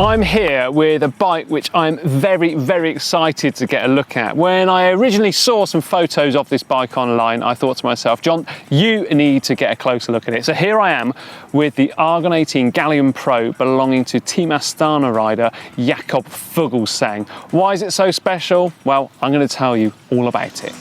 I'm here with a bike which I'm very, very excited to get a look at. When I originally saw some photos of this bike online, I thought to myself, John, you need to get a closer look at it. So here I am with the Argon 18 Gallium Pro belonging to Team Astana rider Jakob Fuglsang. Why is it so special? Well, I'm going to tell you all about it.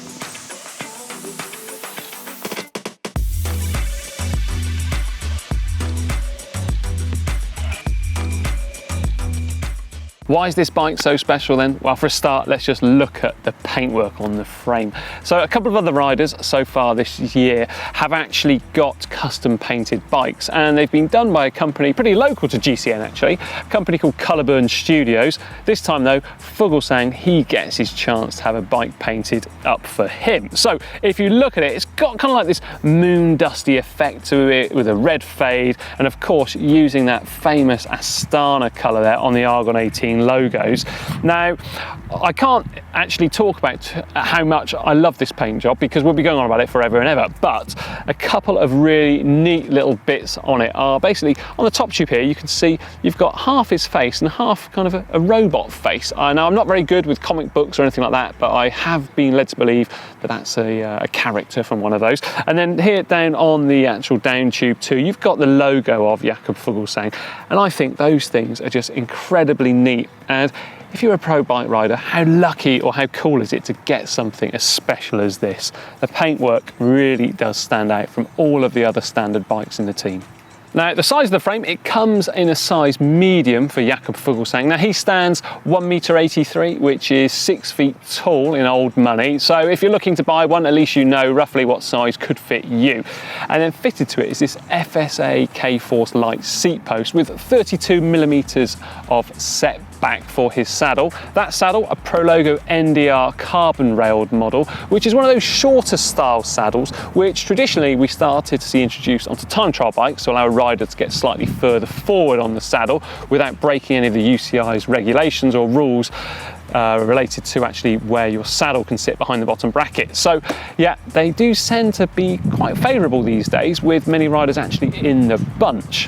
Why is this bike so special then? Well, for a start, let's just look at the paintwork on the frame. So a couple of other riders so far this year have actually got custom painted bikes, and they've been done by a company pretty local to GCN actually, a company called Colourburn Studios. This time though, Fuglsang, he gets his chance to have a bike painted up for him. So if you look at it, it's got kind of like this moon dusty effect to it with a red fade, and of course using that famous Astana colour there on the Argon 18 logos. Now, I can't actually talk about how much I love this paint job because we'll be going on about it forever and ever, but a couple of really neat little bits on it are basically, on the top tube here, you can see you've got half his face and half kind of a robot face. I know I'm not very good with comic books or anything like that, but I have been led to believe that that's a character from one of those. And then here down on the actual down tube too, you've got the logo of Jakob Fuglsang, and I think those things are just incredibly neat. And if you're a pro bike rider, how lucky or how cool is it to get something as special as this? The paintwork really does stand out from all of the other standard bikes in the team. Now, the size of the frame, it comes in a size medium for Jakob Fuglsang. Now, he stands 1.83 m, which is 6 feet tall in old money. So if you're looking to buy one, at least you know roughly what size could fit you. And then fitted to it is this FSA K-Force light seat post with 32mm of set back for his saddle. That saddle, a Prologo NDR carbon railed model, which is one of those shorter style saddles which traditionally we started to see introduced onto time trial bikes to allow a rider to get slightly further forward on the saddle without breaking any of the UCI's regulations or rules related to actually where your saddle can sit behind the bottom bracket. So yeah, they do tend to be quite favourable these days, with many riders actually in the bunch.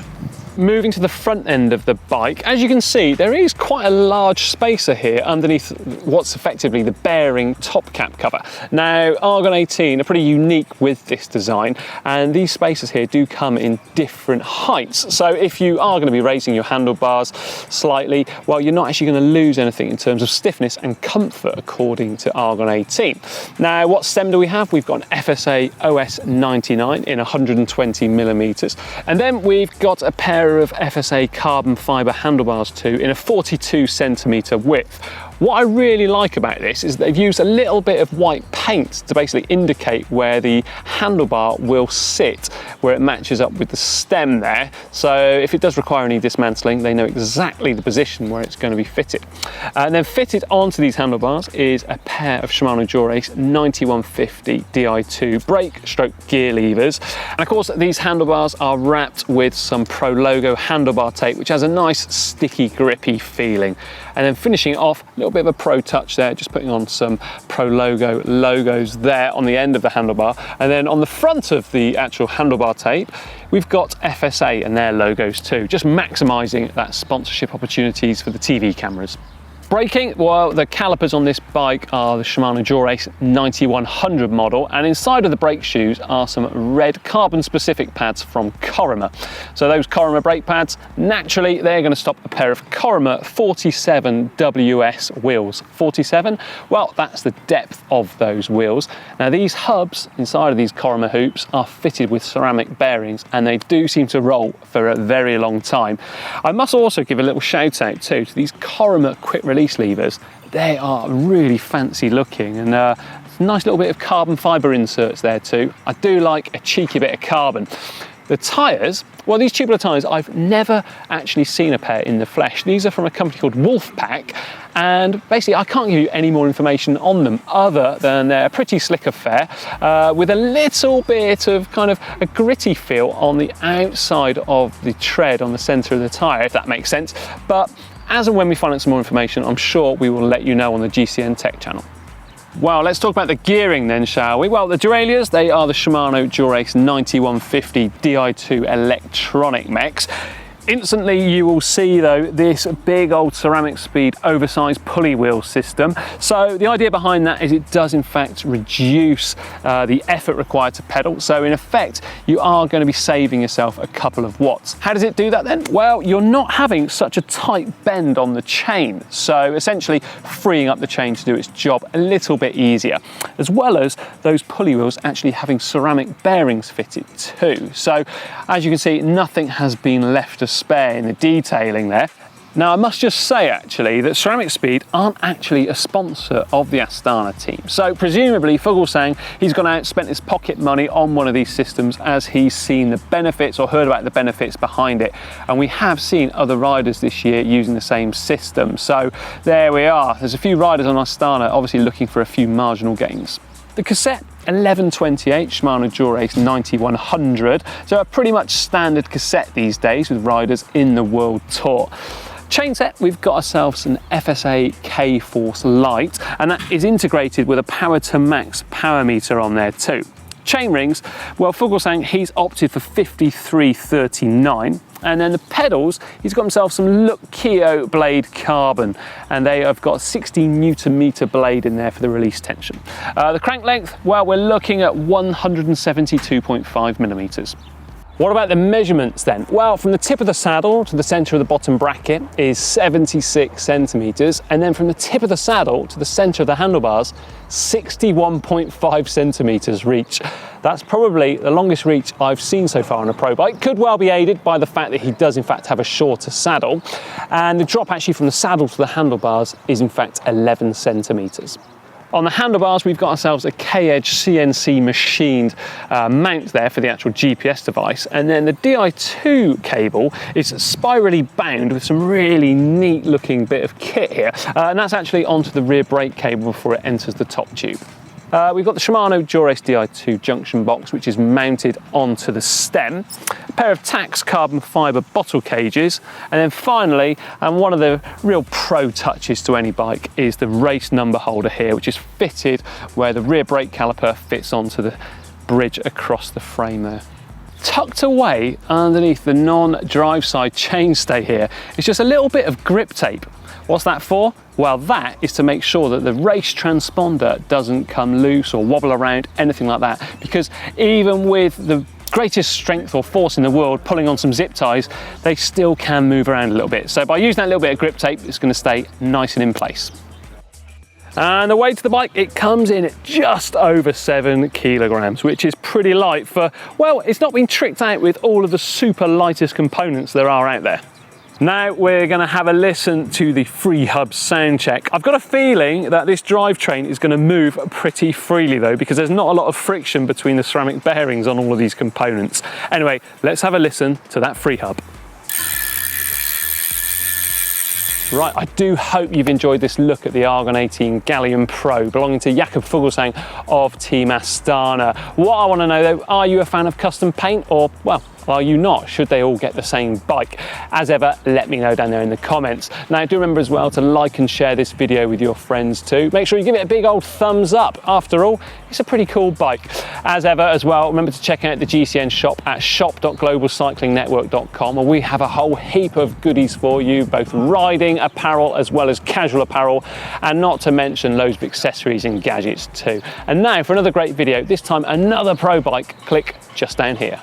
Moving to the front end of the bike, as you can see, there is quite a large spacer here underneath what's effectively the bearing top cap cover. Now, Argon 18 are pretty unique with this design, and these spacers here do come in different heights. So if you are going to be raising your handlebars slightly, well, you're not actually going to lose anything in terms of stiffness and comfort according to Argon 18. Now, what stem do we have? We've got an FSA OS-99 in 120mm, and then we've got a pair of FSA carbon fibre handlebars too in a 42cm width. What I really like about this is they've used a little bit of white paint to basically indicate where the handlebar will sit, where it matches up with the stem there. So if it does require any dismantling, they know exactly the position where it's going to be fitted. And then fitted onto these handlebars is a pair of Shimano Dura-Ace 9150 Di2 brake stroke gear levers. And of course, these handlebars are wrapped with some Prologo handlebar tape, which has a nice sticky, grippy feeling. And then finishing it off, a little bit of a pro touch there, just putting on some Prologo logos there on the end of the handlebar. And then on the front of the actual handlebar tape, we've got FSA and their logos too, just maximising that sponsorship opportunities for the TV cameras. Braking, well, the calipers on this bike are the Shimano Dura-Ace 9100 model, and inside of the brake shoes are some red carbon specific pads from Corima. So those Corima brake pads, naturally they're going to stop a pair of Corima 47 WS wheels. 47? Well, that's the depth of those wheels. Now these hubs inside of these Corima hoops are fitted with ceramic bearings, and they do seem to roll for a very long time. I must also give a little shout out too to these Corima quick release levers. They are really fancy looking, and nice little bit of carbon fibre inserts there too. I do like a cheeky bit of carbon. The tyres, well, these tubular tyres, I've never actually seen a pair in the flesh. These are from a company called Wolfpack, and basically I can't give you any more information on them other than they're a pretty slick affair with a little bit of kind of a gritty feel on the outside of the tread on the centre of the tyre, if that makes sense. But as and when we find out some more information, I'm sure we will let you know on the GCN Tech channel. Well, let's talk about the gearing then, shall we? Well, the derailleurs, they are the Shimano Dura-Ace 9150 Di2 electronic mechs. Instantly you will see though this big old ceramic speed oversized pulley wheel system. So the idea behind that is it does in fact reduce the effort required to pedal. So in effect you are going to be saving yourself a couple of watts. How does it do that then? Well, you're not having such a tight bend on the chain, so essentially freeing up the chain to do its job a little bit easier, as well as those pulley wheels actually having ceramic bearings fitted too. So as you can see, nothing has been left to spare in the detailing there. Now I must just say actually that Ceramic Speed aren't actually a sponsor of the Astana team. So presumably Fuglsang, he's gone out and spent his pocket money on one of these systems as he's seen the benefits or heard about the benefits behind it. And we have seen other riders this year using the same system. So there we are. There's a few riders on Astana obviously looking for a few marginal gains. The Cassette 1128 Shimano Dura-Ace 9100, so a pretty much standard cassette these days with riders in the World Tour. Chainset, we've got ourselves an FSA K-Force Lite, and that is integrated with a power to max power meter on there too. Chainrings, well, Fuglsang, he's opted for 5339. And then the pedals, he's got himself some Look Keo blade carbon, and they have got 60 Newton meter blade in there for the release tension. The crank length, well, we're looking at 172.5 millimeters. What about the measurements then? Well, from the tip of the saddle to the center of the bottom bracket is 76 centimeters, and then from the tip of the saddle to the center of the handlebars, 61.5 centimeters reach. That's probably the longest reach I've seen so far on a pro bike. Could well be aided by the fact that he does in fact have a shorter saddle, and the drop actually from the saddle to the handlebars is in fact 11 centimeters. On the handlebars, we've got ourselves a K-Edge CNC machined mount there for the actual GPS device. And then the Di2 cable is spirally bound with some really neat looking bit of kit here. And that's actually onto the rear brake cable before it enters the top tube. We've got the Shimano Dura-Ace Di2 junction box, which is mounted onto the stem, a pair of Tax carbon fibre bottle cages, and then finally, and one of the real pro touches to any bike, is the race number holder here, which is fitted where the rear brake caliper fits onto the bridge across the frame there. Tucked away underneath the non-drive side chainstay here is just a little bit of grip tape. What's that for? Well, that is to make sure that the race transponder doesn't come loose or wobble around, anything like that, because even with the greatest strength or force in the world pulling on some zip ties, they still can move around a little bit. So by using that little bit of grip tape, it's going to stay nice and in place. And the weight of the bike, it comes in at just over 7 kilograms, which is pretty light for, well, it's not been tricked out with all of the super lightest components there are out there. Now we're going to have a listen to the Freehub sound check. I've got a feeling that this drivetrain is going to move pretty freely though, because there's not a lot of friction between the ceramic bearings on all of these components. Anyway, let's have a listen to that Freehub. Right, I do hope you've enjoyed this look at the Argon 18 Gallium Pro belonging to Jakob Fuglsang of Team Astana. What I want to know though, are you a fan of custom paint, or, well, are you not? Should they all get the same bike? As ever, let me know down there in the comments. Now do remember as well to like and share this video with your friends too. Make sure you give it a big old thumbs up. After all, it's a pretty cool bike. As ever as well, remember to check out the GCN shop at shop.globalcyclingnetwork.com, where we have a whole heap of goodies for you, both riding apparel as well as casual apparel, and not to mention loads of accessories and gadgets too. And now for another great video, this time another pro bike, click just down here.